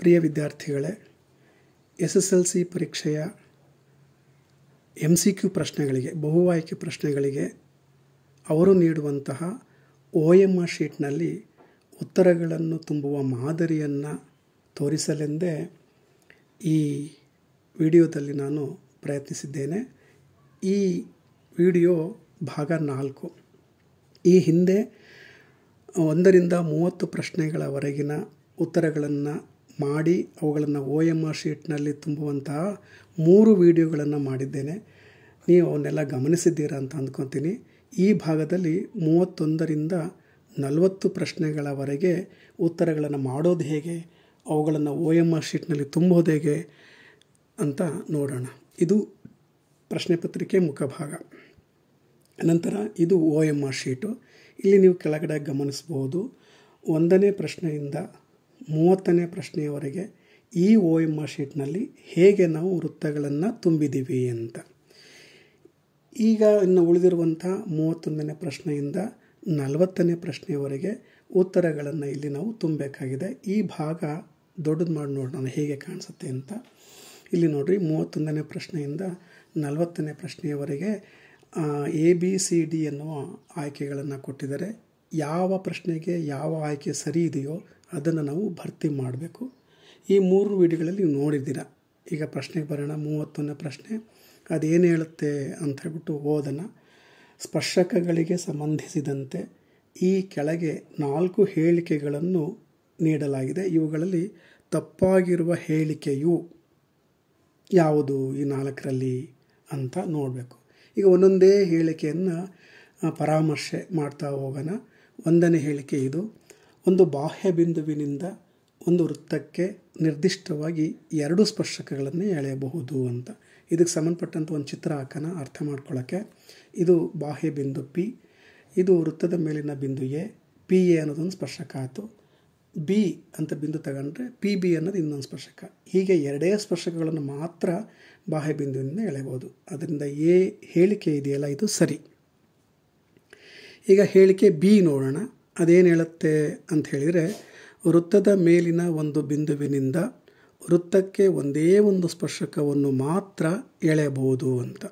ಪ್ರಿಯ ವಿದ್ಯಾರ್ಥಿಗಳೇ, SSLC ಪರೀಕ್ಷೆಯ MCQ ಪ್ರಶ್ನೆಗಳಿಗೆ, ಬಹು ಆಯ್ಕೆ ಪ್ರಶ್ನೆಗಳಿಗೆ ಅವರು ನೀಡುವಂತಹ OMR ಶೀಟ್ನಲ್ಲಿ ಉತ್ತರಗಳನ್ನು ತುಂಬುವ ಮಾದರಿಯನ್ನು ತೋರಿಸಲೆಂದೇ ಈ ವಿಡಿಯೋದಲ್ಲಿ ನಾನು ಪ್ರಯತ್ನಿಸಿದ್ದೇನೆ. ಈ ವಿಡಿಯೋ ಭಾಗ 4. ಈ ಹಿಂದೆ 1 ರಿಂದ 30 ಪ್ರಶ್ನೆಗಳವರೆಗಿನ ಉತ್ತರಗಳನ್ನು ಮಾಡಿ ಅವುಗಳನ್ನು OMR ಶೀಟ್ನಲ್ಲಿ ತುಂಬುವಂತಹ 3 ವಿಡಿಯೋಗಳನ್ನು ಮಾಡಿದ್ದೇನೆ. ನೀವು ಅವನ್ನೆಲ್ಲ ಗಮನಿಸಿದ್ದೀರಾ ಅಂತ ಅಂದ್ಕೊತೀನಿ. ಈ ಭಾಗದಲ್ಲಿ 31 ರಿಂದ 40 ಪ್ರಶ್ನೆಗಳವರೆಗೆ ಉತ್ತರಗಳನ್ನು ಮಾಡೋದು ಹೇಗೆ, ಅವುಗಳನ್ನು OMR ಶೀಟ್ನಲ್ಲಿ ತುಂಬೋದು ಹೇಗೆ ಅಂತ ನೋಡೋಣ. ಇದು ಪ್ರಶ್ನೆ ಪತ್ರಿಕೆ ಮುಖಭಾಗ. ನಂತರ ಇದು OMR ಶೀಟು. ಇಲ್ಲಿ ನೀವು ಕೆಳಗಡೆ ಗಮನಿಸಬಹುದು 1ನೇ ಪ್ರಶ್ನೆಯಿಂದ 30ನೇ ಪ್ರಶ್ನೆಯವರೆಗೆ ಈ OMR ಶೀಟ್ನಲ್ಲಿ ಹೇಗೆ ನಾವು ವೃತ್ತಗಳನ್ನು ತುಂಬಿದ್ದೀವಿ ಅಂತ. ಈಗ ಇನ್ನು ಉಳಿದಿರುವಂಥ 31ನೇ ಪ್ರಶ್ನೆಯಿಂದ 40ನೇ ಪ್ರಶ್ನೆಯವರೆಗೆ ಉತ್ತರಗಳನ್ನು ಇಲ್ಲಿ ನಾವು ತುಂಬಬೇಕಾಗಿದೆ. ಈ ಭಾಗ ದೊಡ್ಡದು ಮಾಡಿ ನೋಡೋಣ ಹೇಗೆ ಕಾಣಿಸುತ್ತೆ ಅಂತ. ಇಲ್ಲಿ ನೋಡಿರಿ, 31ನೇ ಪ್ರಶ್ನೆಯಿಂದ 40ನೇ ಪ್ರಶ್ನೆಯವರೆಗೆ ABCD ಎನ್ನುವ ಆಯ್ಕೆಗಳನ್ನು ಕೊಟ್ಟಿದ್ದಾರೆ. ಯಾವ ಪ್ರಶ್ನೆಗೆ ಯಾವ ಆಯ್ಕೆ ಸರಿ ಇದೆಯೋ ಅದನ್ನು ನಾವು ಭರ್ತಿ ಮಾಡಬೇಕು. ಈ 3 ವಿಡಿಯೋಗಳಲ್ಲಿ ನೀವು ನೋಡಿದ್ದೀರಾ. ಈಗ ಪ್ರಶ್ನೆಗೆ ಬರೋಣ. 31ನೇ ಪ್ರಶ್ನೆ ಅದೇನು ಹೇಳುತ್ತೆ ಅಂತ ಹೇಳ್ಬಿಟ್ಟು ಓದೋಣ. ಸ್ಪರ್ಶಕಗಳಿಗೆ ಸಂಬಂಧಿಸಿದಂತೆ ಈ ಕೆಳಗೆ 4 ಹೇಳಿಕೆಗಳನ್ನು ನೀಡಲಾಗಿದೆ. ಇವುಗಳಲ್ಲಿ ತಪ್ಪಾಗಿರುವ ಹೇಳಿಕೆಯು ಯಾವುದು ಈ 4ರಲ್ಲಿ ಅಂತ ನೋಡಬೇಕು. ಈಗ ಒಂದೊಂದೇ ಹೇಳಿಕೆಯನ್ನು ಪರಾಮರ್ಶೆ ಮಾಡ್ತಾ ಹೋಗೋಣ. 1ನೇ ಹೇಳಿಕೆ ಇದು: ಒಂದು ಬಾಹ್ಯ ಬಿಂದುವಿನಿಂದ ಒಂದು ವೃತ್ತಕ್ಕೆ ನಿರ್ದಿಷ್ಟವಾಗಿ 2 ಸ್ಪರ್ಶಕಗಳನ್ನು ಎಳೆಯಬಹುದು ಅಂತ. ಇದಕ್ಕೆ ಸಂಬಂಧಪಟ್ಟಂಥ ಒಂದು ಚಿತ್ರ ಹಾಕೋಣ ಅರ್ಥ ಮಾಡ್ಕೊಳ್ಳೋಕ್ಕೆ. ಇದು ಬಾಹ್ಯ ಬಿಂದು P, ಇದು ವೃತ್ತದ ಮೇಲಿನ ಬಿಂದು A. PA ಅನ್ನೋದೊಂದು ಸ್ಪರ್ಶಕ ಆಯಿತು. B ಅಂತ ಬಿಂದು ತಗೊಂಡ್ರೆ PB ಅನ್ನೋದು ಇನ್ನೊಂದು ಸ್ಪರ್ಶಕ. ಹೀಗೆ 2 ಸ್ಪರ್ಶಕಗಳನ್ನು ಮಾತ್ರ ಬಾಹ್ಯ ಬಿಂದುವಿನಿಂದ ಎಳೆಯಬಹುದು. ಅದರಿಂದ A ಹೇಳಿಕೆ ಇದೆಯಲ್ಲ, ಇದು ಸರಿ. ಈಗ ಹೇಳಿಕೆ B ನೋಡೋಣ. ಅದೇನು ಹೇಳುತ್ತೆ ಅಂತ ಹೇಳಿದರೆ, ವೃತ್ತದ ಮೇಲಿನ ಒಂದು ಬಿಂದುವಿನಿಂದ ವೃತ್ತಕ್ಕೆ ಒಂದೇ ಒಂದು ಸ್ಪರ್ಶಕವನ್ನು ಮಾತ್ರ ಎಳೆಯಬಹುದು ಅಂತ.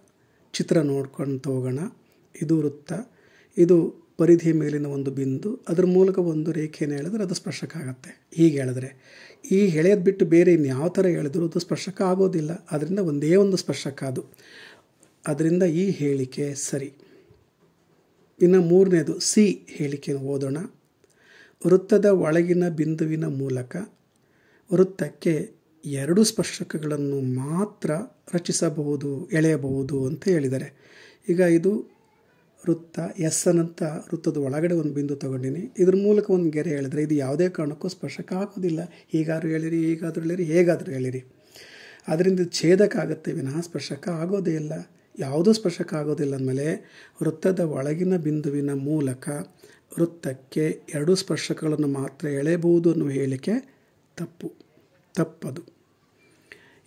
ಚಿತ್ರ ನೋಡ್ಕೊಂಡು ಹೋಗೋಣ. ಇದು ವೃತ್ತ, ಇದು ಪರಿಧಿಯ ಮೇಲಿನ ಒಂದು ಬಿಂದು, ಅದರ ಮೂಲಕ ಒಂದು ರೇಖೆಯನ್ನು ಎಳೆದ್ರೆ ಅದು ಸ್ಪರ್ಶಕ ಆಗುತ್ತೆ. ಹೀಗೆ ಹೇಳಿದ್ರೆ ಈ ಎಳೆಯೋದು ಬಿಟ್ಟು ಬೇರೆ ಇನ್ಯಾವ ಥರ ಎಳೆದರೂ ಅದು ಸ್ಪರ್ಶಕ ಆಗೋದಿಲ್ಲ. ಅದರಿಂದ ಒಂದೇ ಒಂದು ಸ್ಪರ್ಶಕ ಅದು. ಅದರಿಂದ ಈ ಹೇಳಿಕೆ ಸರಿ. ಇನ್ನು 3ನೇದು C ಹೇಳಿಕೆಯನ್ನು ಓದೋಣ. ವೃತ್ತದ ಒಳಗಿನ ಬಿಂದುವಿನ ಮೂಲಕ ವೃತ್ತಕ್ಕೆ 2 ಸ್ಪರ್ಶಕಗಳನ್ನು ಮಾತ್ರ ರಚಿಸಬಹುದು, ಎಳೆಯಬಹುದು ಅಂತ ಹೇಳಿದ್ದಾರೆ. ಈಗ ಇದು ವೃತ್ತ S ಅನ್ನಂಥ ವೃತ್ತದ ಒಳಗಡೆ ಒಂದು ಬಿಂದು ತಗೊಂಡಿನಿ. ಇದ್ರ ಮೂಲಕ ಒಂದು ಗೆರೆ ಎಳೆದ್ರೆ ಇದು ಯಾವುದೇ ಕಾರಣಕ್ಕೂ ಸ್ಪರ್ಶಕ ಆಗೋದಿಲ್ಲ. ಹೀಗಾದರೂ ಎಳಿರಿ, ಹೀಗಾದರೂ ಎಳಿರಿ, ಹೇಗಾದರೂ ಎಳಿರಿ. ಅದರಿಂದ ಛೇದಕ ಆಗುತ್ತೆ ವಿನಃ ಸ್ಪರ್ಶಕ ಆಗೋದೇ ಇಲ್ಲ. ಯಾವುದೂ ಸ್ಪರ್ಶಕ ಆಗೋದಿಲ್ಲ ಅಂದಮೇಲೆ ವೃತ್ತದ ಒಳಗಿನ ಬಿಂದುವಿನ ಮೂಲಕ ವೃತ್ತಕ್ಕೆ 2 ಸ್ಪರ್ಶಕಗಳನ್ನು ಮಾತ್ರ ಎಳೆಯಬಹುದು ಅನ್ನುವ ಹೇಳಿಕೆ ತಪ್ಪದು.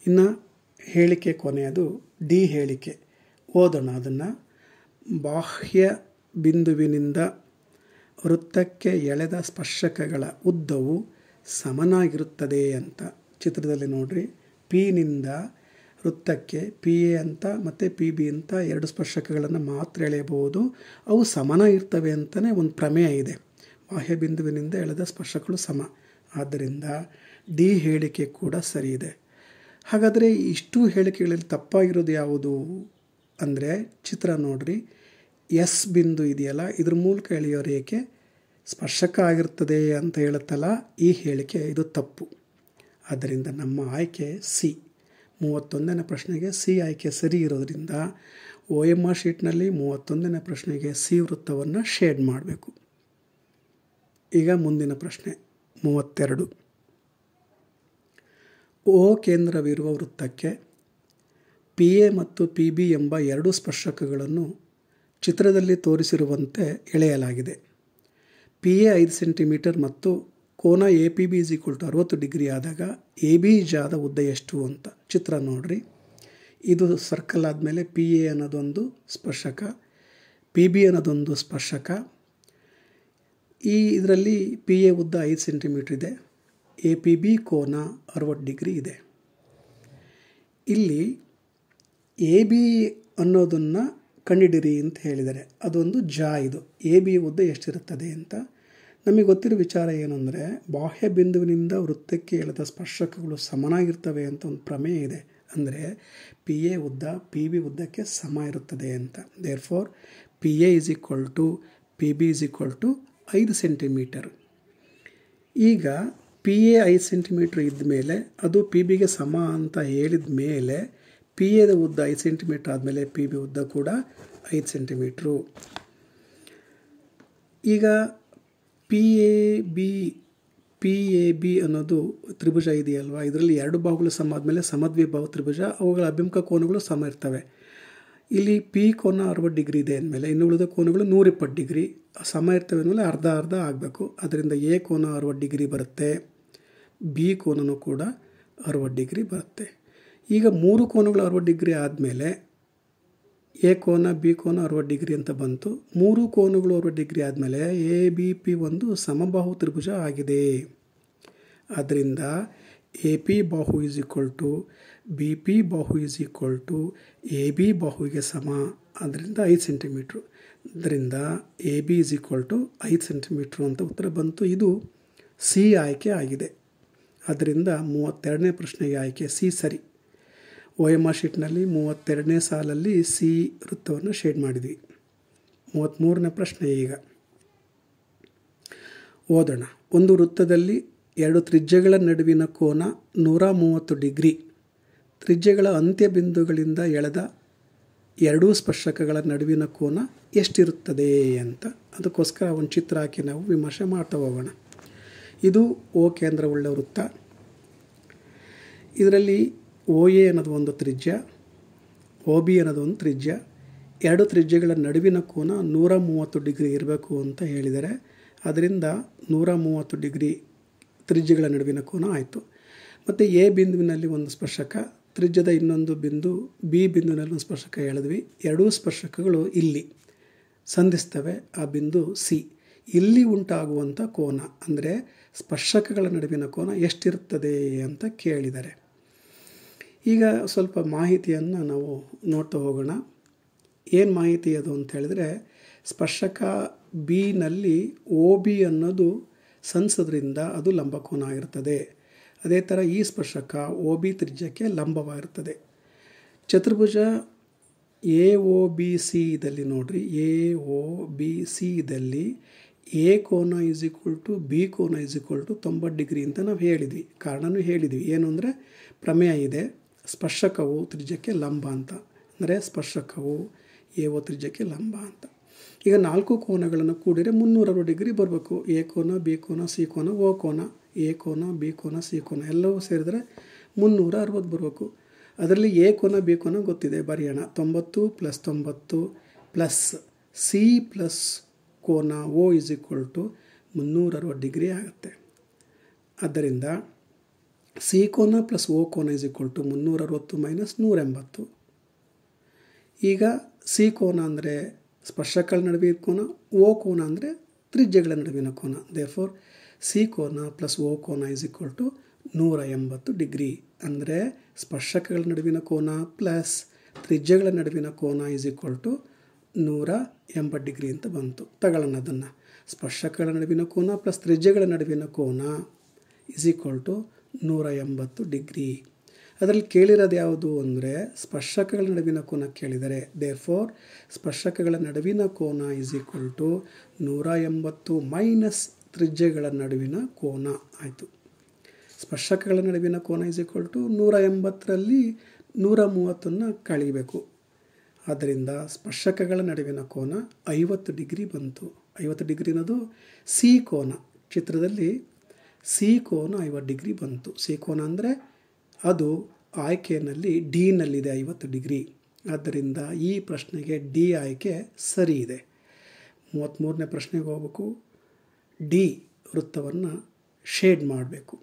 ಇನ್ನು ಹೇಳಿಕೆ ಕೊನೆಯದು D ಹೇಳಿಕೆ. ಓದೋಣ ಅದನ್ನು. ಬಾಹ್ಯ ಬಿಂದುವಿನಿಂದ ವೃತ್ತಕ್ಕೆ ಎಳೆದ ಸ್ಪರ್ಶಕಗಳ ಉದ್ದವು ಸಮನಾಗಿರುತ್ತದೆ ಅಂತ. ಚಿತ್ರದಲ್ಲಿ ನೋಡ್ರಿ, Pನಿಂದ ವೃತ್ತಕ್ಕೆ PA ಅಂತ ಮತ್ತು PB ಅಂತ 2 ಸ್ಪರ್ಶಕಗಳನ್ನು ಮಾತ್ರ ಎಳೆಯಬಹುದು. ಅವು ಸಮನಾಗಿರ್ತವೆ ಅಂತಲೇ ಒಂದು ಪ್ರಮೇಯ ಇದೆ. ಬಾಹ್ಯ ಬಿಂದುವಿನಿಂದ ಎಳೆದ ಸ್ಪರ್ಶಕಗಳು ಸಮ. ಆದ್ದರಿಂದ D ಹೇಳಿಕೆ ಕೂಡ ಸರಿ ಇದೆ. ಹಾಗಾದರೆ ಇಷ್ಟು ಹೇಳಿಕೆಗಳಲ್ಲಿ ತಪ್ಪಾಗಿರೋದು ಯಾವುದು ಅಂದರೆ, ಚಿತ್ರ ನೋಡ್ರಿ, S ಬಿಂದು ಇದೆಯಲ್ಲ, ಇದ್ರ ಮೂಲಕ ಎಳೆಯೋ ರೇಖೆ ಸ್ಪರ್ಶಕ ಆಗಿರ್ತದೆ ಅಂತ ಹೇಳುತ್ತಲ್ಲ, ಈ ಹೇಳಿಕೆ ಇದು ತಪ್ಪು. ಆದ್ದರಿಂದ ನಮ್ಮ ಆಯ್ಕೆ C. 31ನೇ ಪ್ರಶ್ನೆಗೆ C ಆಯ್ಕೆ ಸರಿ ಇರೋದ್ರಿಂದ OMR ಶೀಟ್ನಲ್ಲಿ 31ನೇ ಪ್ರಶ್ನೆಗೆ C ವೃತ್ತವನ್ನು ಶೇಡ್ ಮಾಡಬೇಕು. ಈಗ ಮುಂದಿನ ಪ್ರಶ್ನೆ 32. O ಕೇಂದ್ರವಿರುವ ವೃತ್ತಕ್ಕೆ PA ಮತ್ತು PB ಎಂಬ 2 ಸ್ಪರ್ಶಕಗಳನ್ನು ಚಿತ್ರದಲ್ಲಿ ತೋರಿಸಿರುವಂತೆ ಎಳೆಯಲಾಗಿದೆ. PA 5 ಸೆಂಟಿಮೀಟರ್ ಮತ್ತು ಕೋನ APB = 60 ಡಿಗ್ರಿ ಆದಾಗ ABಜಾದ ಉದ್ದ ಎಷ್ಟು ಅಂತ. ಚಿತ್ರ ನೋಡ್ರಿ, ಇದು ಸರ್ಕಲ್ ಆದಮೇಲೆ PA ಅನ್ನೋದೊಂದು ಸ್ಪರ್ಶಕ, PB ಅನ್ನೋದೊಂದು ಸ್ಪರ್ಶಕ. ಇದರಲ್ಲಿ PA ಉದ್ದ 5 ಸೆಂಟಿಮೀಟರ್ ಇದೆ, APB ಕೋನ 60 ಡಿಗ್ರಿ ಇದೆ. ಇಲ್ಲಿ AB ಅನ್ನೋದನ್ನು ಕಂಡಿಡಿರಿ ಅಂತ ಹೇಳಿದ್ದಾರೆ. ಅದೊಂದು ಇದು AB ಉದ್ದ ಎಷ್ಟಿರುತ್ತದೆ ಅಂತ. ನಮಗೆ ಗೊತ್ತಿರೋ ವಿಚಾರ ಏನು ಅಂದರೆ, ಬಾಹ್ಯ ಬಿಂದುವಿನಿಂದ ವೃತ್ತಕ್ಕೆ ಎಳೆದ ಸ್ಪರ್ಶಕಗಳು ಸಮನಾಗಿರ್ತವೆ ಅಂತ ಒಂದು ಪ್ರಮೇಯ ಇದೆ. ಅಂದರೆ PA ಉದ್ದ PB ಉದ್ದಕ್ಕೆ ಸಮ ಇರುತ್ತದೆ ಅಂತ. Therefore PA = PB = 5 centimetre. ಈಗ PA 5 ಸೆಂಟಿಮೀಟ್ರ್ ಇದ್ದ ಮೇಲೆ ಅದು PBಗೆ ಸಮ ಅಂತ ಹೇಳಿದ ಮೇಲೆ PAದ ಉದ್ದ 5 ಸೆಂಟಿಮೀಟ್ರ್ ಆದಮೇಲೆ PB ಉದ್ದ ಕೂಡ 5 ಸೆಂಟಿಮೀಟ್ರು. ಈಗ PAB ಅನ್ನೋದು ತ್ರಿಭುಜ ಇದೆಯಲ್ವ, ಇದರಲ್ಲಿ ಎರಡು ಬಾಹುಗಳು ಸಮ ಆದಮೇಲೆ ಸಮದ್ವಿಬಾಹು ತ್ರಿಭುಜ, ಅವುಗಳ ಅಭಿಮುಖ ಕೋನಗಳು ಸಮ ಇರ್ತವೆ. ಇಲ್ಲಿ P ಕೋನ 60 ಡಿಗ್ರಿ ಇದೆ ಅಂದಮೇಲೆ ಇನ್ನು ಉಳಿದ ಕೋನಗಳು 120 ಡಿಗ್ರಿ ಸಮ ಇರ್ತವೆ ಅಂದಮೇಲೆ ಅರ್ಧ ಅರ್ಧ ಆಗಬೇಕು. ಅದರಿಂದ A ಕೋನ 60 ಡಿಗ್ರಿ ಬರುತ್ತೆ, B ಕೋನನೂ ಕೂಡ 60 ಡಿಗ್ರಿ ಬರುತ್ತೆ. ಈಗ ಮೂರು ಕೋನಗಳು 60 ಡಿಗ್ರಿ ಆದಮೇಲೆ A ಕೋನ B ಕೋನ 60 ಡಿಗ್ರಿ ಅಂತ ಬಂತು. ಮೂರು ಕೋನಗಳು 60 ಡಿಗ್ರಿ ಆದಮೇಲೆ ABP ಒಂದು ಸಮಬಾಹು ತ್ರಿಭುಜ ಆಗಿದೆ. ಆದ್ದರಿಂದ AP ಬಾಹು BP ಬಾಹು AB ಬಾಹುವಿಗೆ ಸಮ. ಅದರಿಂದ 5 ಸೆಂಟಿಮೀಟ್ರು. ಅದರಿಂದ AB 5 ಸೆಂಟಿಮೀಟ್ರು ಅಂತ ಉತ್ತರ ಬಂತು. ಇದು C ಆಯ್ಕೆ ಆಗಿದೆ. ಅದರಿಂದ 32ನೇ ಪ್ರಶ್ನೆಗೆ ಆಯ್ಕೆ C ಸರಿ. OMR ಶೀಟ್ನಲ್ಲಿ 32ನೇ ಸಾಲಲ್ಲಿ C ವೃತ್ತವನ್ನು ಶೇಡ್ ಮಾಡಿದ್ವಿ. 33ನೇ ಪ್ರಶ್ನೆ ಈಗ ಓದೋಣ. ಒಂದು ವೃತ್ತದಲ್ಲಿ ಎರಡು ತ್ರಿಜ್ಯಗಳ ನಡುವಿನ ಕೋನ 130 ಡಿಗ್ರಿ. ತ್ರಿಜ್ಯಗಳ ಅಂತ್ಯ ಬಿಂದುಗಳಿಂದ ಎಳೆದ ಎರಡೂ ಸ್ಪರ್ಶಕಗಳ ನಡುವಿನ ಕೋನ ಎಷ್ಟಿರುತ್ತದೆ ಅಂತ. ಅದಕ್ಕೋಸ್ಕರ ಒಂದು ಚಿತ್ರ ಹಾಕಿ ನಾವು ವಿಮರ್ಶೆ ಮಾಡ್ತಾ ಹೋಗೋಣ. ಇದು O ಕೇಂದ್ರವುಳ್ಳ ವೃತ್ತ. ಇದರಲ್ಲಿ OA ಅನ್ನೋದು ಒಂದು ತ್ರಿಜ್ಯ, OB ಅನ್ನೋದು ಒಂದು ತ್ರಿಜ್ಯ. ಎರಡು ತ್ರಿಜ್ಯಗಳ ನಡುವಿನ ಕೋನ 130 ಡಿಗ್ರಿ ಇರಬೇಕು ಅಂತ ಹೇಳಿದ್ದಾರೆ. ಅದರಿಂದ 130 ಡಿಗ್ರಿ ತ್ರಿಜ್ಯಗಳ ನಡುವಿನ ಕೋನ ಆಯಿತು. ಮತ್ತು A ಬಿಂದುವಿನಲ್ಲಿ ಒಂದು ಸ್ಪರ್ಶಕ, ತ್ರಿಜ್ಯದ ಇನ್ನೊಂದು ಬಿಂದು B ಬಿಂದುವಿನಲ್ಲಿ ಒಂದು ಸ್ಪರ್ಶಕ ಹೇಳಿದ್ವಿ. ಎರಡೂ ಸ್ಪರ್ಶಕಗಳು ಇಲ್ಲಿ ಸಂಧಿಸ್ತವೆ. ಆ ಬಿಂದು C. ಇಲ್ಲಿ ಉಂಟಾಗುವಂಥ ಕೋನ ಅಂದರೆ ಸ್ಪರ್ಶಕಗಳ ನಡುವಿನ ಕೋನ ಎಷ್ಟಿರುತ್ತದೆ ಅಂತ ಕೇಳಿದ್ದಾರೆ. ಈಗ ಸ್ವಲ್ಪ ಮಾಹಿತಿಯನ್ನು ನಾವು ನೋಡ್ತಾ ಹೋಗೋಣ. ಏನು ಮಾಹಿತಿ ಅದು ಅಂತ ಹೇಳಿದ್ರೆ, ಸ್ಪರ್ಶಕ ಬಿನಲ್ಲಿ OB ಅನ್ನೋದು ಸಂಧಿಸೋದ್ರಿಂದ ಅದು ಲಂಬಕೋನ ಆಗಿರ್ತದೆ. ಅದೇ ಥರ ಈ ಸ್ಪರ್ಶಕ OB ತ್ರಿಜ್ಯಕ್ಕೆ ಲಂಬವಾಗಿರ್ತದೆ. ಚತುರ್ಭುಜ AOBC ಇದಲ್ಲಿ ನೋಡ್ರಿ, AOBC ಇದಲ್ಲಿ A ಕೋನ B ಕೋನ 90 ಡಿಗ್ರಿ ಅಂತ ನಾವು ಹೇಳಿದ್ವಿ. ಕಾರಣನೂ ಹೇಳಿದ್ವಿ. ಏನು ಅಂದರೆ ಪ್ರಮೇಯ ಇದೆ, ಸ್ಪರ್ಶಕವು ತ್ರಿಜ್ಯಕ್ಕೆ ಲಂಬ ಅಂತ. ಅಂದರೆ ಸ್ಪರ್ಶಕವು AO ತ್ರಿಜ್ಯಕ್ಕೆ ಲಂಬ ಅಂತ. ಈಗ ನಾಲ್ಕು ಕೋನಗಳನ್ನು ಕೂಡಿದರೆ 360 ಡಿಗ್ರಿ ಬರಬೇಕು. A ಕೋನ B ಕೋನ C ಕೋನ O ಕೋನ. A ಕೋನ B ಕೋನ C ಕೋನ ಎಲ್ಲವೂ ಸೇರಿದರೆ 360 ಬರಬೇಕು. ಅದರಲ್ಲಿ A ಕೋನ B ಕೋನ ಗೊತ್ತಿದೆ, ಬರೆಯೋಣ. 90 + 90 ಪ್ಲಸ್ C ಪ್ಲಸ್ ಕೋನ O 360 ಡಿಗ್ರಿ ಆಗುತ್ತೆ. ಆದ್ದರಿಂದ C ಕೋನ ಪ್ಲಸ್ O ಕೋನ 360 - 180. ಈಗ C ಕೋನ ಅಂದರೆ ಸ್ಪರ್ಶಕಗಳ ನಡುವಿನ ಕೋನ, O ಕೋನ ಅಂದರೆ ತ್ರಿಜ್ಯಗಳ ನಡುವಿನ ಕೋನ. ದೇರ್ಫೋರ್ C ಕೋನ ಪ್ಲಸ್ O ಕೋನ 180 ಡಿಗ್ರಿ. ಅಂದರೆ ಸ್ಪರ್ಶಕಗಳ ನಡುವಿನ ಕೋನ ಪ್ಲಸ್ ತ್ರಿಜ್ಯಗಳ ನಡುವಿನ ಕೋನ 180 ಡಿಗ್ರಿ ಅಂತ ಬಂತು. ತಗೊಳ್ಳೋಣ ಅದನ್ನು. ಸ್ಪರ್ಶಕಗಳ ನಡುವಿನ ಕೋನ ಪ್ಲಸ್ ತ್ರಿಜ್ಯಗಳ ನಡುವಿನ ಕೋನ 180 ಡಿಗ್ರಿ. ಅದರಲ್ಲಿ ಕೇಳಿರೋದು ಯಾವುದು ಅಂದರೆ ಸ್ಪರ್ಶಕಗಳ ನಡುವಿನ ಕೋನ ಕೇಳಿದರೆ. ದೇರ್ಫೋರ್ ಸ್ಪರ್ಶಕಗಳ ನಡುವಿನ ಕೋನ 180 ಮೈನಸ್ ತ್ರಿಜ್ಯಗಳ ನಡುವಿನ ಕೋನ ಆಯಿತು. ಸ್ಪರ್ಶಕಗಳ ನಡುವಿನ ಕೋನ 180ರಲ್ಲಿ 130 ಕಳೀಬೇಕು. ಆದ್ದರಿಂದ ಸ್ಪರ್ಶಕಗಳ ನಡುವಿನ ಕೋನ 50 ಡಿಗ್ರಿ ಬಂತು. 50 ಡಿಗ್ರಿ ಅನ್ನೋದು C ಕೋನ. ಚಿತ್ರದಲ್ಲಿ C ಕೋನ 50 ಡಿಗ್ರಿ ಬಂತು. C ಕೋನ ಅಂದರೆ ಅದು ಆಯ್ಕೆಯಲ್ಲಿ ಡಿನಲ್ಲಿದೆ 50 ಡಿಗ್ರಿ. ಆದ್ದರಿಂದ ಈ ಪ್ರಶ್ನೆಗೆ ಡಿ ಆಯ್ಕೆ ಸರಿ ಇದೆ. 33ನೇ ಪ್ರಶ್ನೆಗೆ ಹೋಗಬೇಕು. ಡಿ ವೃತ್ತವನ್ನು ಶೇಡ್ ಮಾಡಬೇಕು.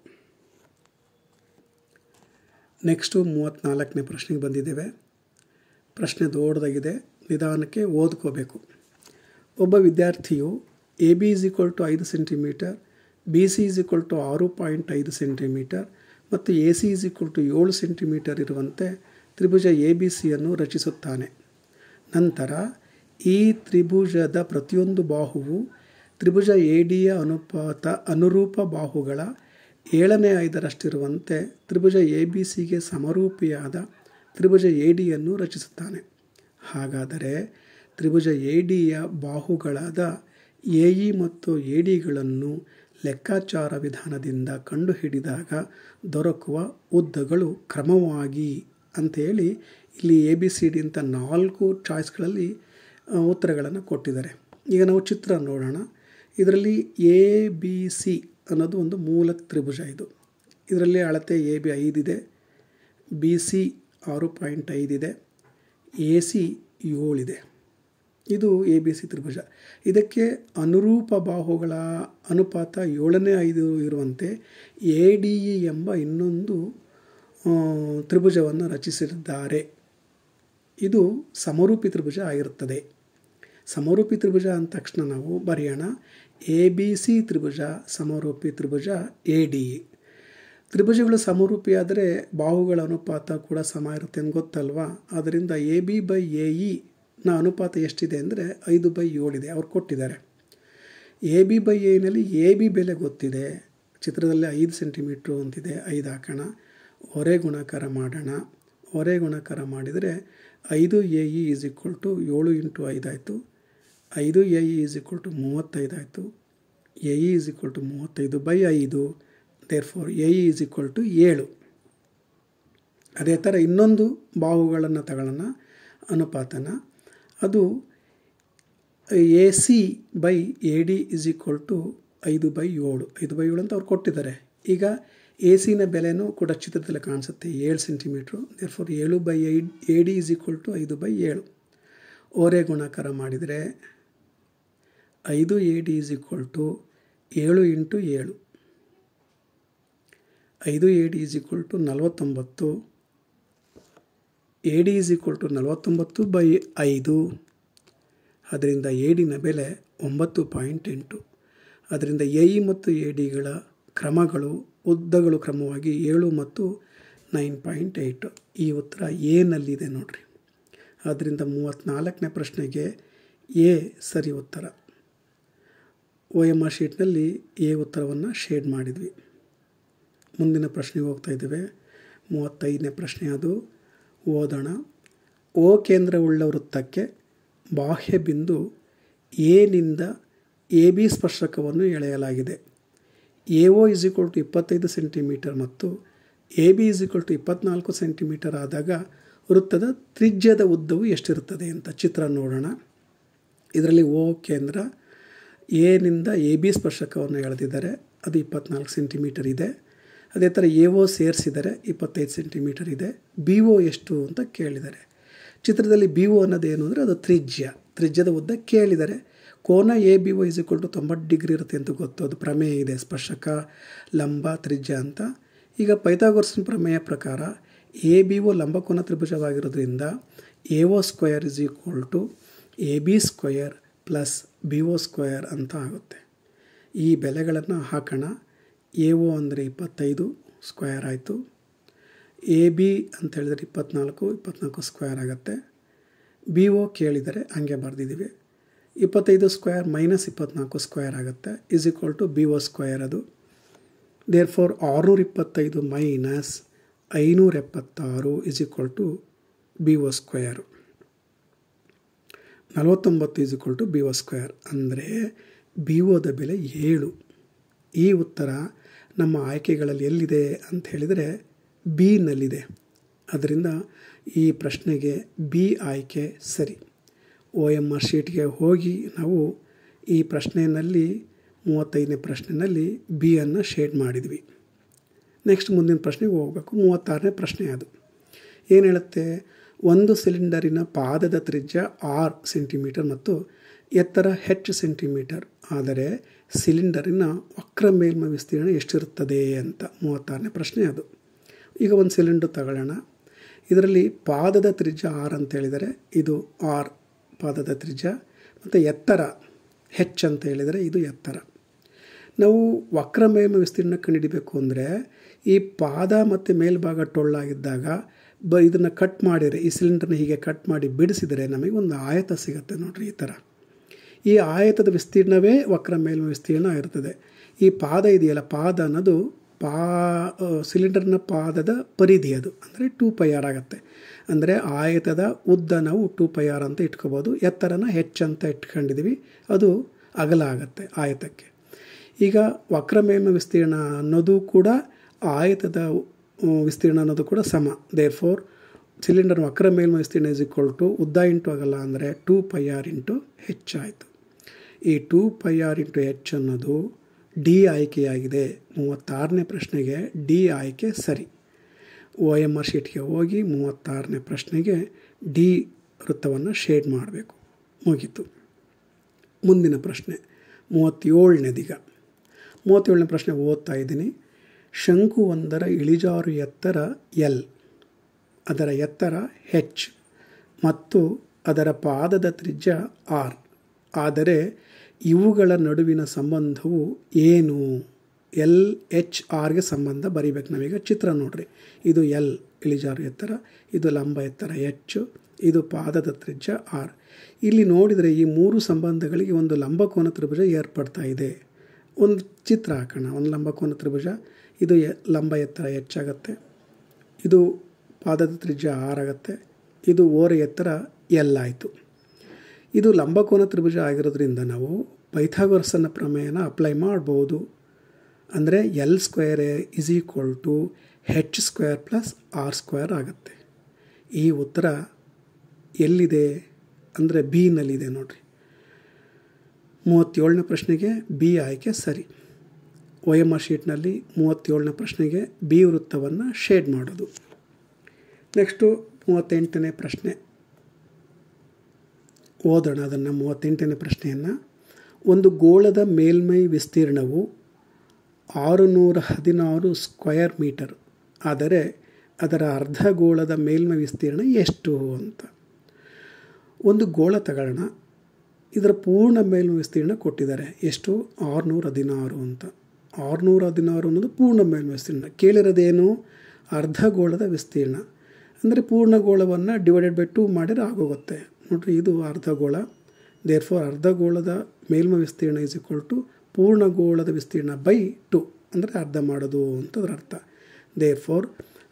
ನೆಕ್ಸ್ಟು 34ನೇ ಪ್ರಶ್ನೆಗೆ ಬಂದಿದ್ದೇವೆ. ಪ್ರಶ್ನೆ ದೊಡ್ಡದಾಗಿದೆ, ನಿಧಾನಕ್ಕೆ ಓದ್ಕೋಬೇಕು. ಒಬ್ಬ ವಿದ್ಯಾರ್ಥಿಯು AB 5 centimetre, B C is equal to 6.5 centimetre ಮತ್ತು A C is equal to 7 centimetre ಇರುವಂತೆ ತ್ರಿಭುಜ ಎ ಬಿ ಸಿಯನ್ನು ರಚಿಸುತ್ತಾನೆ. ನಂತರ ಈ ತ್ರಿಭುಜದ ಪ್ರತಿಯೊಂದು ಬಾಹುವು ತ್ರಿಭುಜ ಎ ಡಿಯ ಅನುರೂಪ ಬಾಹುಗಳ 7/5 ತ್ರಿಭುಜ ಎ ಬಿ ಸಿಗೆ ಸಮರೂಪಿಯಾದ ತ್ರಿಭುಜ ಎ ಡಿಯನ್ನು ರಚಿಸುತ್ತಾನೆ. ಹಾಗಾದರೆ ತ್ರಿಭುಜ ಎ ಡಿಯ ಬಾಹುಗಳಾದ ಎ ಇ ಮತ್ತು ಎ ಡಿಗಳನ್ನು ಲೆಕ್ಕಾಚಾರ ವಿಧಾನದಿಂದ ಕಂಡುಹಿಡಿದಾಗ ದೊರಕುವ ಉದ್ದಗಳು ಕ್ರಮವಾಗಿ ಅಂತೇಳಿ ಇಲ್ಲಿ ಎ ಬಿ ಸಿ ಡಿ ಅಂತ 4 ಚಾಯ್ಸ್ಗಳಲ್ಲಿ ಉತ್ತರಗಳನ್ನು ಕೊಟ್ಟಿದ್ದಾರೆ. ಈಗ ನಾವು ಚಿತ್ರ ನೋಡೋಣ. ಇದರಲ್ಲಿ ಎ ಬಿ ಸಿ ಅನ್ನೋದು ಒಂದು ಮೂಲ ತ್ರಿಭುಜ. ಇದರಲ್ಲಿ ಅಳತೆ ಎ ಬಿ 5 ಇದೆ, ಬಿ ಸಿ 6.5 ಇದೆ, ಎ ಸಿ 7 ಇದೆ. ಇದು ಎ ಬಿ ಸಿ ತ್ರಿಭುಜ. ಇದಕ್ಕೆ ಅನುರೂಪ ಬಾಹುಗಳ ಅನುಪಾತ 7/5 ಇರುವಂತೆ ಎ ಡಿ ಇ ಎಂಬ ಇನ್ನೊಂದು ತ್ರಿಭುಜವನ್ನು ರಚಿಸಿದ್ದಾರೆ. ಇದು ಸಮರೂಪಿ ತ್ರಿಭುಜ ಆಗಿರುತ್ತದೆ. ಸಮರೂಪಿ ತ್ರಿಭುಜ ಅಂದ ತಕ್ಷಣ ನಾವು ಬರೆಯೋಣ ಎ ಬಿ ಸಿ ತ್ರಿಭುಜ ಸಮರೂಪಿ ತ್ರಿಭುಜ ಎ ಡಿ ಇ. ತ್ರಿಭುಜಗಳು ಸಮರೂಪಿಯಾದರೆ ಬಾಹುಗಳ ಅನುಪಾತ ಕೂಡ ಸಮ ಇರುತ್ತೆ ಅಂತ ಗೊತ್ತಲ್ವಾ. ಆದ್ದರಿಂದ A B by A E ನ ಅನುಪಾತ ಎಷ್ಟಿದೆ ಅಂದರೆ 5/7 ಇದೆ. ಅವ್ರು ಕೊಟ್ಟಿದ್ದಾರೆ. ಎ ಬಿ ಬೈ ಎ ನಲ್ಲಿ ಎ ಬಿ ಬೆಲೆ ಗೊತ್ತಿದೆ. ಚಿತ್ರದಲ್ಲಿ 5 ಸೆಂಟಿಮೀಟ್ರು ಅಂತಿದೆ. 5 ಹಾಕೋಣ, ಹೊರೆ ಗುಣಾಕಾರ ಮಾಡೋಣ. ಹೊರೆ ಗುಣಾಕಾರ ಮಾಡಿದರೆ 5 A E is equal to 7 into 5 ಆಯಿತು. 5 A E is equal to 35 ಆಯಿತು. A E is equal to 35/5. Therefore A E is equal to 7. ಅದೇ ಥರ ಇನ್ನೊಂದು ಬಾಹುಗಳನ್ನು ತಗೊಳ್ಳೋಣ ಅನುಪಾತನ. ಅದು A C by A D is equal to 5/7. 5/7 ಅಂತ ಅವ್ರು ಕೊಟ್ಟಿದ್ದಾರೆ. ಈಗ ಎ ಸಿನ ಬೆಲೆನೂ ಕೂಡ ಚಿತ್ರದಲ್ಲಿ ಕಾಣಿಸುತ್ತೆ 7 centimetre. Therefore 7/8 A D is equal to 5/7. ಓರೆ ಗುಣಾಕಾರ ಮಾಡಿದರೆ 5 A D is equal to 7 into 7. 5 A D is equal to 49. A D is equal to 49/5. ಅದರಿಂದ ಎ ಡಿನ ಬೆಲೆ 9.8. ಅದರಿಂದ ಎ ಇ ಮತ್ತು ಎ ಡಿಗಳ ಕ್ರಮಗಳು ಉದ್ದಗಳು ಕ್ರಮವಾಗಿ 7 ಮತ್ತು 9.8. ಈ ಉತ್ತರ ಎನಲ್ಲಿದೆ ನೋಡ್ರಿ. ಆದ್ದರಿಂದ 34ನೇ ಪ್ರಶ್ನೆಗೆ ಎ ಸರಿ ಉತ್ತರ. ಒ ಎಮ್ ಆರ್ ಶೀಟ್ನಲ್ಲಿ ಎ ಉತ್ತರವನ್ನು ಶೇಡ್ ಮಾಡಿದ್ವಿ. ಮುಂದಿನ ಪ್ರಶ್ನೆಗೆ ಹೋಗ್ತಾ ಇದ್ದೇವೆ. 35ನೇ ಪ್ರಶ್ನೆ ಅದು ಓದೋಣ. ಓ ಕೇಂದ್ರವುಳ್ಳ ವೃತ್ತಕ್ಕೆ ಬಾಹ್ಯ ಬಿಂದು ಎ ನಿಂದ ಎ ಬಿ ಸ್ಪರ್ಶಕವನ್ನು ಎಳೆಯಲಾಗಿದೆ. A O is equal to 25 centimetre ಮತ್ತು A B is equal to 24 centimetre ಆದಾಗ ವೃತ್ತದ ತ್ರಿಜ್ಯದ ಉದ್ದವು ಎಷ್ಟಿರುತ್ತದೆ ಅಂತ ಚಿತ್ರ ನೋಡೋಣ. ಇದರಲ್ಲಿ ಓ ಕೇಂದ್ರ ಎ ನಿಂದ ಎ ಬಿ ಸ್ಪರ್ಶಕವನ್ನು ಎಳೆದಿದ್ದಾರೆ. ಅದು 24 ಸೆಂಟಿಮೀಟರ್ ಇದೆ. ಅದೇ ಥರ ಎ ಒ ಸೇರಿಸಿದರೆ 25 ಸೆಂಟಿಮೀಟರ್ ಇದೆ. ಬಿ ಒ ಎಷ್ಟು ಅಂತ ಕೇಳಿದ್ದಾರೆ. ಚಿತ್ರದಲ್ಲಿ ಬಿ ಒ ಅನ್ನೋದೇನು ಅಂದರೆ ಅದು ತ್ರಿಜ್ಯದ ಉದ್ದ ಕೇಳಿದ್ದಾರೆ. ಕೋನ A B O is equal to 90 degree ಇರುತ್ತೆ ಅಂತ ಗೊತ್ತು. ಅದು ಪ್ರಮೇಯ ಇದೆ, ಸ್ಪರ್ಶಕ ಲಂಬ ತ್ರಿಜ್ಯ ಅಂತ. ಈಗ ಪೈಥಾಗೋರಸ್ನ ಪ್ರಮೇಯ ಪ್ರಕಾರ ಎ ಬಿ ಒ ಲಂಬಕೋನ ತ್ರಿಭುಜವಾಗಿರೋದ್ರಿಂದ A O square is equal to A B square plus B O square ಅಂತ ಆಗುತ್ತೆ. ಈ ಬೆಲೆಗಳನ್ನು ಹಾಕೋಣ. ಎ ಒ ಅಂದರೆ 25 ಸ್ಕ್ವಯರ್ ಆಯಿತು. ಎ ಬಿ ಅಂತ ಹೇಳಿದರೆ 24 ಸ್ಕ್ವಯರ್ ಆಗುತ್ತೆ. ಬಿ ಒ ಕೇಳಿದರೆ ಹಂಗೆ ಬರೆದಿದ್ದೀವಿ. 25 ಸ್ಕ್ವಯರ್ ಮೈನಸ್ 24 ಸ್ಕ್ವಯರ್ ಆಗುತ್ತೆ is equal to B O square. ಅದು therefore 625 minus 576 is equal to B O square. 49 is equal to B O square ಅಂದರೆ ಬಿ ಒದ ಬೆಲೆ 7. ಈ ಉತ್ತರ ನಮ್ಮ ಆಯ್ಕೆಗಳಲ್ಲಿ ಎಲ್ಲಿದೆ ಅಂತ ಹೇಳಿದರೆ ಬಿ ನಲ್ಲಿದೆ. ಅದರಿಂದ ಈ ಪ್ರಶ್ನೆಗೆ ಬಿ ಆಯ್ಕೆ ಸರಿ. ಒ ಎಮ್ ಆರ್ ಶೀಟ್ಗೆ ಹೋಗಿ ನಾವು ಈ ಪ್ರಶ್ನೆಯಲ್ಲಿ 35ನೇ ಪ್ರಶ್ನೆಯಲ್ಲಿ ಬಿ ಅನ್ನು ಶೇಡ್ ಮಾಡಿದ್ವಿ. ನೆಕ್ಸ್ಟ್ ಮುಂದಿನ ಪ್ರಶ್ನೆಗೆ ಹೋಗಬೇಕು. 36ನೇ ಪ್ರಶ್ನೆ ಅದು ಏನು ಹೇಳುತ್ತೆ? ಒಂದು ಸಿಲಿಂಡರಿನ ಪಾದದ ತ್ರಿಜ್ಯ 6 ಸೆಂಟಿಮೀಟರ್ ಮತ್ತು ಎತ್ತರ h ಸೆಂಟಿಮೀಟರ್ ಆದರೆ ಸಿಲಿಂಡರಿನ ವಕ್ರ ಮೇಲ್ಮೈ ವಿಸ್ತೀರ್ಣ ಎಷ್ಟಿರುತ್ತದೆ ಅಂತ 36ನೇ ಪ್ರಶ್ನೆ ಅದು. ಈಗ ಒಂದು ಸಿಲಿಂಡರ್ ತಗೊಳ್ಳೋಣ. ಇದರಲ್ಲಿ ಪಾದದ ತ್ರಿಜ್ಯ 6 ಅಂತ ಹೇಳಿದರೆ ಇದು 6 ಪಾದದ ತ್ರಿಜ್ಯ ಮತ್ತು ಎತ್ತರ h ಅಂತ ಹೇಳಿದರೆ ಇದು ಎತ್ತರ. ನಾವು ವಕ್ರ ಮೇಲ್ಮೈ ವಿಸ್ತೀರ್ಣ ಕಂಡುಹಿಡಿಬೇಕು ಅಂದರೆ ಈ ಪಾದ ಮತ್ತು ಮೇಲ್ಭಾಗ ಟೊಳ್ಳಾಗಿದ್ದಾಗ ಇದನ್ನು ಕಟ್ ಮಾಡಿದರೆ, ಈ ಸಿಲಿಂಡರ್ನ ಹೀಗೆ ಕಟ್ ಮಾಡಿ ಬಿಡಿಸಿದರೆ ನಮಗೆ ಒಂದು ಆಯತ ಸಿಗುತ್ತೆ ನೋಡ್ರಿ. ಈ ಥರ ಈ ಆಯತದ ವಿಸ್ತೀರ್ಣವೇ ವಕ್ರ ಮೇಲ್ಮೈ ವಿಸ್ತೀರ್ಣ ಆಗಿರ್ತದೆ. ಈ ಪಾದ ಇದೆಯಲ್ಲ, ಪಾದ ಅನ್ನೋದು ಸಿಲಿಂಡರ್ನ ಪಾದದ ಪರಿಧಿ, ಅದು ಅಂದರೆ 2πr ಆಗುತ್ತೆ. ಅಂದರೆ ಆಯತದ ಉದ್ದ ನಾವು 2πr ಅಂತ ಇಟ್ಕೋಬೋದು. ಎತ್ತರನ h ಅಂತ ಇಟ್ಕೊಂಡಿದ್ದೀವಿ, ಅದು ಅಗಲ ಆಗುತ್ತೆ ಆಯತಕ್ಕೆ. ಈಗ ವಕ್ರ ಮೇಲ್ಮೈ ವಿಸ್ತೀರ್ಣ ಅನ್ನೋದು ಕೂಡ ಆಯತದ ವಿಸ್ತೀರ್ಣ ಅನ್ನೋದು ಕೂಡ ಸಮ. ದೇರ್ಫೋರ್ ಸಿಲಿಂಡರ್ ವಕ್ರ ಮೇಲ್ಮೈ ವಿಸ್ತೀರ್ಣ ಉದ್ದ ಇಂಟು ಅಗಲ ಅಂದರೆ 2πr ಇಂಟು h ಆಯಿತು. ಈ 2πr ಇಂಟು h ಅನ್ನೋದು ಡಿ ಆಯ್ಕೆಯಾಗಿದೆ. 36ನೇ ಪ್ರಶ್ನೆಗೆ ಡಿ ಆಯ್ಕೆ ಸರಿ. OMR ಶೀಟ್ಗೆ ಹೋಗಿ 36ನೇ ಪ್ರಶ್ನೆಗೆ ಡಿ ವೃತ್ತವನ್ನು ಶೇಡ್ ಮಾಡಬೇಕು. ಮುಗೀತು. ಮುಂದಿನ ಪ್ರಶ್ನೆ 37ನೇದೀಗ. 37ನೇ ಪ್ರಶ್ನೆ ಓದ್ತಾ ಇದ್ದೀನಿ. ಶಂಕುವೊಂದರ ಇಳಿಜಾರು ಎತ್ತರ ಎಲ್, ಅದರ ಎತ್ತರ h ಮತ್ತು ಅದರ ಪಾದದ ತ್ರಿಜ್ಯ r. ಆದರೆ ಇವುಗಳ ನಡುವಿನ ಸಂಬಂಧವು ಏನು? LHRಗೆ ಸಂಬಂಧ ಬರೀಬೇಕು ನಾವೀಗ. ಚಿತ್ರ ನೋಡ್ರಿ. ಇದು L ಇಳಿಜಾರು ಎತ್ತರ, ಇದು ಲಂಬ ಎತ್ತರ h, ಇದು ಪಾದದ ತ್ರಿಜ್ಯ r. ಇಲ್ಲಿ ನೋಡಿದರೆ ಈ ಮೂರು ಸಂಬಂಧಗಳಿಗೆ ಒಂದು ಲಂಬಕೋನ ತ್ರಿಭುಜ ಏರ್ಪಡ್ತಾ ಇದೆ. ಒಂದು ಚಿತ್ರ ಹಾಕೋಣ. ಒಂದು ಲಂಬಕೋನ ತ್ರಿಭುಜ, ಇದು ಲಂಬ ಎತ್ತರ h ಆಗುತ್ತೆ, ಇದು ಪಾದದ ತ್ರಿಜ್ಯ r ಆಗುತ್ತೆ, ಇದು ಓರೆ ಎತ್ತರ L ಆಯಿತು. ಇದು ಲಂಬಕೋನ ತ್ರಿಭುಜ ಆಗಿರೋದ್ರಿಂದ ನಾವು ಪೈಥಾಗೊರಸ್ಸನ ಪ್ರಮೇಯನ ಅಪ್ಲೈ ಮಾಡ್ಬೋದು. ಅಂದರೆ L² = h² + r² ಆಗುತ್ತೆ. ಈ ಉತ್ತರ ಎಲ್ಲಿದೆ ಅಂದರೆ ಬಿ ನಲ್ಲಿದೆ ನೋಡ್ರಿ. 37ನೇ ಪ್ರಶ್ನೆಗೆ ಬಿ ಆಯ್ಕೆ ಸರಿ. OMR ಶೀಟ್ನಲ್ಲಿ 37ನೇ ಪ್ರಶ್ನೆಗೆ ಬಿ ವೃತ್ತವನ್ನು ಶೇಡ್ ಮಾಡೋದು. ನೆಕ್ಸ್ಟು 38ನೇ ಪ್ರಶ್ನೆ ಓದೋಣ. ಅದನ್ನು 38ನೇ ಪ್ರಶ್ನೆಯನ್ನು. ಒಂದು ಗೋಳದ ಮೇಲ್ಮೈ ವಿಸ್ತೀರ್ಣವು 616 ಸ್ಕ್ವಯರ್ ಮೀಟರ್ ಆದರೆ ಅದರ ಅರ್ಧಗೋಳದ ಮೇಲ್ಮೈ ವಿಸ್ತೀರ್ಣ ಎಷ್ಟು ಅಂತ. ಒಂದು ಗೋಳ ತಗೊಳ್ಳೋಣ. ಇದರ ಪೂರ್ಣ ಮೇಲ್ಮೈ ವಿಸ್ತೀರ್ಣ ಕೊಟ್ಟಿದ್ದಾರೆ. ಎಷ್ಟು? 616 ಅಂತ. 616 ಅನ್ನೋದು ಪೂರ್ಣ ಮೇಲ್ಮೈ ವಿಸ್ತೀರ್ಣ. ಕೇಳಿರೋದೇನು? ಅರ್ಧಗೋಳದ ವಿಸ್ತೀರ್ಣ. ಅಂದರೆ ಪೂರ್ಣಗೋಳವನ್ನು ಡಿವೈಡೆಡ್/2 ಮಾಡಿದ್ರೆ ಆಗೋಗುತ್ತೆ ನೋಡ್ರಿ. ಇದು ಅರ್ಧಗೋಳ. ದೇರ್ಫೋರ್ ಅರ್ಧಗೋಳದ ಮೇಲ್ಮೈ ವಿಸ್ತೀರ್ಣ ಪೂರ್ಣಗೋಳದ ವಿಸ್ತೀರ್ಣ /2 ಅಂದರೆ ಅರ್ಧ ಮಾಡೋದು ಅಂತದ್ರ ಅರ್ಥ. ದೇರ್ಫೋರ್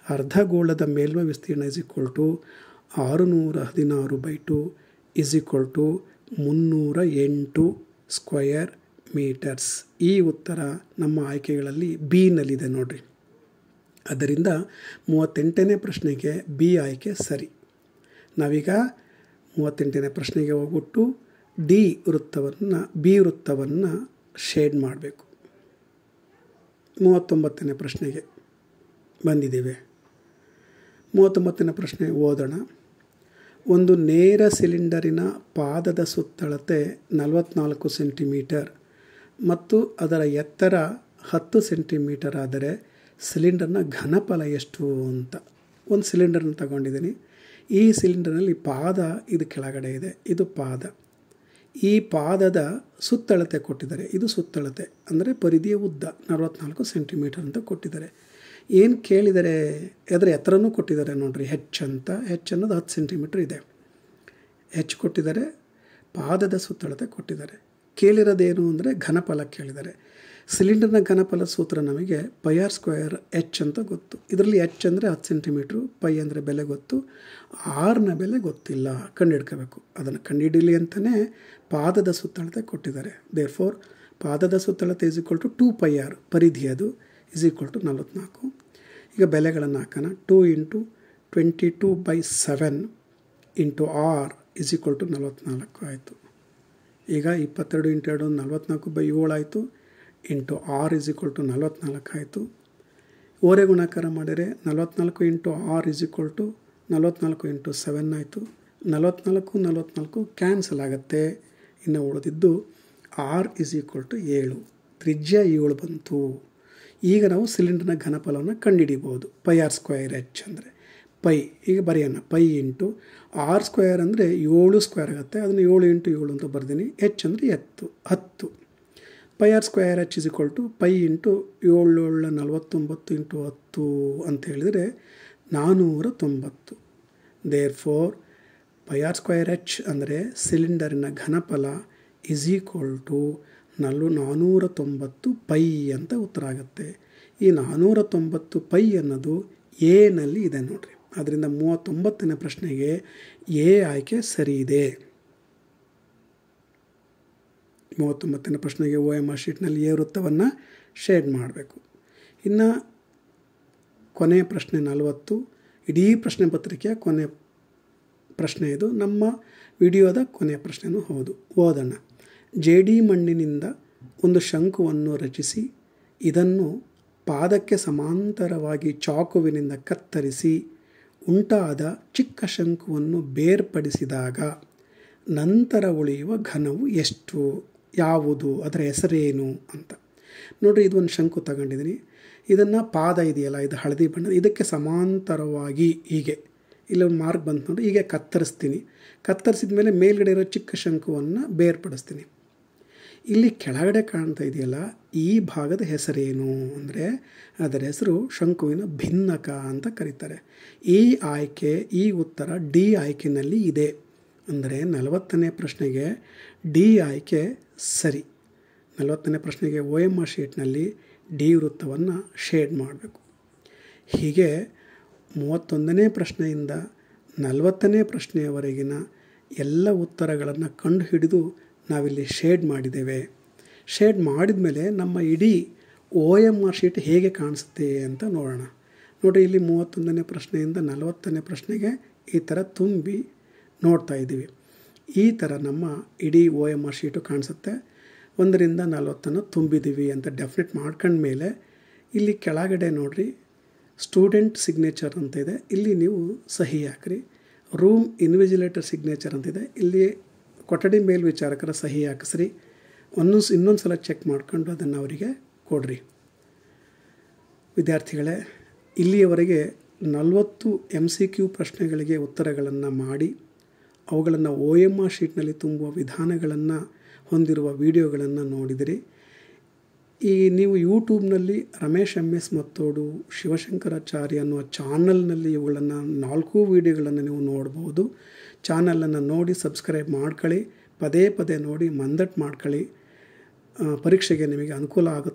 ಅರ್ಧಗೋಳದ ಮೇಲ್ಮೈ ವಿಸ್ತೀರ್ಣ 616/2 308 ಸ್ಕ್ವಯರ್ ಮೀಟರ್ಸ್. ಈ ಉತ್ತರ ನಮ್ಮ ಆಯ್ಕೆಗಳಲ್ಲಿ ಬಿ ನಲ್ಲಿದೆ ನೋಡ್ರಿ. ಅದರಿಂದ 38ನೇ ಪ್ರಶ್ನೆಗೆ ಬಿ ಆಯ್ಕೆ ಸರಿ. ನಾವೀಗ 38ನೇ ಪ್ರಶ್ನೆಗೆ ಹೋಗ್ಬಿಟ್ಟು ಬಿ ವೃತ್ತವನ್ನು ಶೇಡ್ ಮಾಡಬೇಕು. 39ನೇ ಪ್ರಶ್ನೆಗೆ ಬಂದಿದ್ದೇವೆ. 39ನೇ ಪ್ರಶ್ನೆ ಓದೋಣ. ಒಂದು ನೇರ ಸಿಲಿಂಡರಿನ ಪಾದದ ಸುತ್ತಳತೆ 44 ಸೆಂಟಿಮೀಟರ್ ಮತ್ತು ಅದರ ಎತ್ತರ 10 ಸೆಂಟಿಮೀಟರ್ ಆದರೆ ಸಿಲಿಂಡರ್ನ ಘನಫಲ ಎಷ್ಟು ಅಂತ. ಒಂದು ಸಿಲಿಂಡರ್ನ ತಗೊಂಡಿದ್ದೀನಿ. ಈ ಸಿಲಿಂಡರ್ನಲ್ಲಿ ಪಾದ ಇದು ಕೆಳಗಡೆ ಇದೆ, ಇದು ಪಾದ. ಈ ಪಾದದ ಸುತ್ತಳತೆ ಕೊಟ್ಟಿದ್ದಾರೆ. ಇದು ಸುತ್ತಳತೆ ಅಂದರೆ ಪರಿಧಿಯ ಉದ್ದ 44 ಸೆಂಟಿಮೀಟರ್ ಅಂತ ಕೊಟ್ಟಿದ್ದಾರೆ. ಏನು ಕೇಳಿದರೆ ಅದರ ಎತ್ತರನೂ ಕೊಟ್ಟಿದ್ದಾರೆ ನೋಡ್ರಿ, ಹೆಚ್ ಅಂತ. ಹೆಚ್ ಅನ್ನೋದು 10 ಸೆಂಟಿಮೀಟ್ರ್ ಇದೆ. ಹೆಚ್ ಕೊಟ್ಟಿದ್ದಾರೆ, ಪಾದದ ಸುತ್ತಳತೆ ಕೊಟ್ಟಿದ್ದಾರೆ. ಕೇಳಿರೋದೇನು ಅಂದರೆ ಘನಫಲ ಕೇಳಿದ್ದಾರೆ. ಸಿಲಿಂಡರ್ನ ಘನಫಲ ಸೂತ್ರ ನಮಗೆ πr² h ಅಂತ ಗೊತ್ತು. ಇದರಲ್ಲಿ h ಅಂದರೆ 10 ಸೆಂಟಿಮೀಟ್ರು, ಪೈ ಅಂದರೆ ಬೆಲೆ ಗೊತ್ತು, ಆರ್ನ ಬೆಲೆ ಗೊತ್ತಿಲ್ಲ, ಕಂಡುಹಿಡ್ಕೋಬೇಕು. ಅದನ್ನು ಕಂಡುಹಿಡೀಲಿ ಅಂತಲೇ ಪಾದದ ಸುತ್ತಳತೆ ಕೊಟ್ಟಿದ್ದಾರೆ. ದೇರ್ಫೋರ್ ಪಾದದ ಸುತ್ತಳತೆ = 2πr, ಪರಿಧಿ ಅದು, = 44. ಈಗ ಬೆಲೆಗಳನ್ನು ಹಾಕೋಣ. 2 × 22/7 × r = 44 ಆಯಿತು. ಈಗ 22 × 2 44/7 ಆಯಿತು. ಇಂಟು r = 44 ಆಯಿತು. ಓರೆ ಗುಣಾಕಾರ ಮಾಡಿದರೆ 44 × r = 44 × 7 ಆಯಿತು. 44 ಕ್ಯಾನ್ಸಲ್ ಆಗುತ್ತೆ. ಇನ್ನು ಉಳಿದಿದ್ದು r = 7. ತ್ರಿಜ್ಯ 7 ಬಂತು. ಈಗ ನಾವು ಸಿಲಿಂಡರ್ನ ಘನಫಲವನ್ನು ಕಂಡುಹಿಡಿಬೋದು. πr² h ಅಂದರೆ ಪೈ. ಈಗ ಬರೆಯೋಣ. ಪೈ ಇಂಟು r² ಅಂದರೆ 7² ಆಗುತ್ತೆ. ಅದನ್ನು 7 × 7 ಅಂತ ಬರ್ತೀನಿ. h ಅಂದರೆ 10. Pi R square H is equal to pi into 749 into 10 ಅಂತ ಹೇಳಿದರೆ 490. Therefore pi R square H ಅಂದರೆ ಸಿಲಿಂಡರಿನ ಘನಫಲ ಇಸ್ ಈಕ್ವಲ್ ಟು 490 ಪೈ ಅಂತ ಉತ್ತರ ಆಗುತ್ತೆ. ಈ 490 ಪೈ ಅನ್ನೋದು ಎನಲ್ಲಿ ಇದೆ ನೋಡ್ರಿ. ಅದರಿಂದ 39ನೇ ಪ್ರಶ್ನೆಗೆ ಎ ಆಯ್ಕೆ ಸರಿ ಇದೆ. 39ನೇ ಪ್ರಶ್ನೆಗೆ OMR ಶೀಟ್ನಲ್ಲಿ ಎ ವೃತ್ತವನ್ನು ಶೇಡ್ ಮಾಡಬೇಕು. ಇನ್ನು ಕೊನೆಯ ಪ್ರಶ್ನೆ 40, ಇಡೀ ಪ್ರಶ್ನೆ ಪತ್ರಿಕೆಯ ಕೊನೆಯ ಪ್ರಶ್ನೆ ಇದು. ನಮ್ಮ ವಿಡಿಯೋದ ಕೊನೆಯ ಪ್ರಶ್ನೆಯೂ ಹೌದು. ಓದೋಣ. ಜೇಡಿ ಮಣ್ಣಿನಿಂದ ಒಂದು ಶಂಕುವನ್ನು ರಚಿಸಿ ಇದನ್ನು ಪಾದಕ್ಕೆ ಸಮಾಂತರವಾಗಿ ಚಾಕುವಿನಿಂದ ಕತ್ತರಿಸಿ ಉಂಟಾದ ಚಿಕ್ಕ ಶಂಕುವನ್ನು ಬೇರ್ಪಡಿಸಿದಾಗ ನಂತರ ಉಳಿಯುವ ಘನವು ಎಷ್ಟು, ಯಾವುದು, ಅದರ ಹೆಸರೇನು ಅಂತ ನೋಡಿರಿ. ಇದು ಒಂದು ಶಂಕು ತಗೊಂಡಿದ್ದೀನಿ. ಇದನ್ನು ಪಾದ ಇದೆಯಲ್ಲ, ಇದು ಹಳದಿ ಬಣ್ಣದ, ಇದಕ್ಕೆ ಸಮಾಂತರವಾಗಿ ಹೀಗೆ ಇಲ್ಲೊಂದು ಮಾರ್ಕ್ ಬಂತು ನೋಡಿ, ಹೀಗೆ ಕತ್ತರಿಸ್ತೀನಿ. ಕತ್ತರಿಸಿದ ಮೇಲೆ ಮೇಲ್ಗಡೆ ಇರೋ ಚಿಕ್ಕ ಶಂಕುವನ್ನು ಬೇರ್ಪಡಿಸ್ತೀನಿ. ಇಲ್ಲಿ ಕೆಳಗಡೆ ಕಾಣ್ತಾ ಇದೆಯಲ್ಲ, ಈ ಭಾಗದ ಹೆಸರೇನು ಅಂದರೆ ಅದರ ಹೆಸರು ಶಂಕುವಿನ ಭಿನ್ನಕ ಅಂತ ಕರೀತಾರೆ. ಈ ಉತ್ತರ ಡಿ ಆಯ್ಕೆಯಲ್ಲಿ ಇದೆ. ಅಂದರೆ 40ನೇ ಪ್ರಶ್ನೆಗೆ ಡಿ ಆಯ್ಕೆ ಸರಿ. 40ನೇ ಪ್ರಶ್ನೆಗೆ OMR ಶೀಟ್ನಲ್ಲಿ ಡಿ ವೃತ್ತವನ್ನು ಶೇಡ್ ಮಾಡಬೇಕು. ಹೀಗೆ 31ನೇ ಪ್ರಶ್ನೆಯಿಂದ 40ನೇ ಪ್ರಶ್ನೆಯವರೆಗಿನ ಎಲ್ಲ ಉತ್ತರಗಳನ್ನು ಕಂಡುಹಿಡಿದು ನಾವಿಲ್ಲಿ ಶೇಡ್ ಮಾಡಿದ್ದೇವೆ. ಶೇಡ್ ಮಾಡಿದ ಮೇಲೆ ನಮ್ಮ ಇಡೀ OMR ಶೀಟ್ ಹೇಗೆ ಕಾಣಿಸುತ್ತೆ ಅಂತ ನೋಡೋಣ. ನೋಡಿ, ಇಲ್ಲಿ 31ನೇ ಪ್ರಶ್ನೆಯಿಂದ 40ನೇ ಪ್ರಶ್ನೆಗೆ ಈ ಥರ ತುಂಬಿ ನೋಡ್ತಾ ಇದ್ದೀವಿ. ಈ ಥರ ನಮ್ಮ ಇಡೀ OMR ಶೀಟು ಕಾಣಿಸುತ್ತೆ. 1ರಿಂದ 40 ತುಂಬಿದ್ದೀವಿ ಅಂತ ಡೆಫಿನೆಟ್ ಮಾಡ್ಕೊಂಡ್ಮೇಲೆ ಇಲ್ಲಿ ಕೆಳಗಡೆ ನೋಡಿರಿ, ಸ್ಟೂಡೆಂಟ್ ಸಿಗ್ನೇಚರ್ ಅಂತ ಇದೆ, ಇಲ್ಲಿ ನೀವು ಸಹಿ ಹಾಕ್ರಿ. ರೂಮ್ ಇನ್ವಿಜಿಲೇಟರ್ ಸಿಗ್ನೇಚರ್ ಅಂತಿದೆ, ಇಲ್ಲಿ ಕೊಠಡಿ ಮೇಲ್ವಿಚಾರಕರ ಸಹಿ ಹಾಕಿಸ್ರಿ. ಇನ್ನೊಂದು ಸಲ ಚೆಕ್ ಮಾಡ್ಕೊಂಡು ಅದನ್ನು ಅವರಿಗೆ ಕೊಡ್ರಿ. ವಿದ್ಯಾರ್ಥಿಗಳೇ, ಇಲ್ಲಿಯವರೆಗೆ 40 MCQ ಪ್ರಶ್ನೆಗಳಿಗೆ ಉತ್ತರಗಳನ್ನು ಮಾಡಿ ಅವುಗಳನ್ನು OMR ಶೀಟ್ನಲ್ಲಿ ತುಂಬುವ ವಿಧಾನಗಳನ್ನು ಹೊಂದಿರುವ ವಿಡಿಯೋಗಳನ್ನು ನೋಡಿದಿರಿ. ನೀವು ಯೂಟ್ಯೂಬ್ನಲ್ಲಿ ರಮೇಶ್ MS ಮತ್ತೋಡು ಶಿವಶಂಕರಾಚಾರ್ಯ ಅನ್ನುವ ಚಾನಲ್ನಲ್ಲಿ ಇವುಗಳನ್ನು 4 ವಿಡಿಯೋಗಳನ್ನು ನೀವು ನೋಡ್ಬೋದು. ಚಾನಲನ್ನು ನೋಡಿ ಸಬ್ಸ್ಕ್ರೈಬ್ ಮಾಡ್ಕೊಳ್ಳಿ. ಪದೇ ಪದೇ ನೋಡಿ ಮಂದಟ್ಟು ಮಾಡ್ಕೊಳ್ಳಿ. ಪರೀಕ್ಷೆಗೆ ನಿಮಗೆ ಅನುಕೂಲ ಆಗುತ್ತೆ.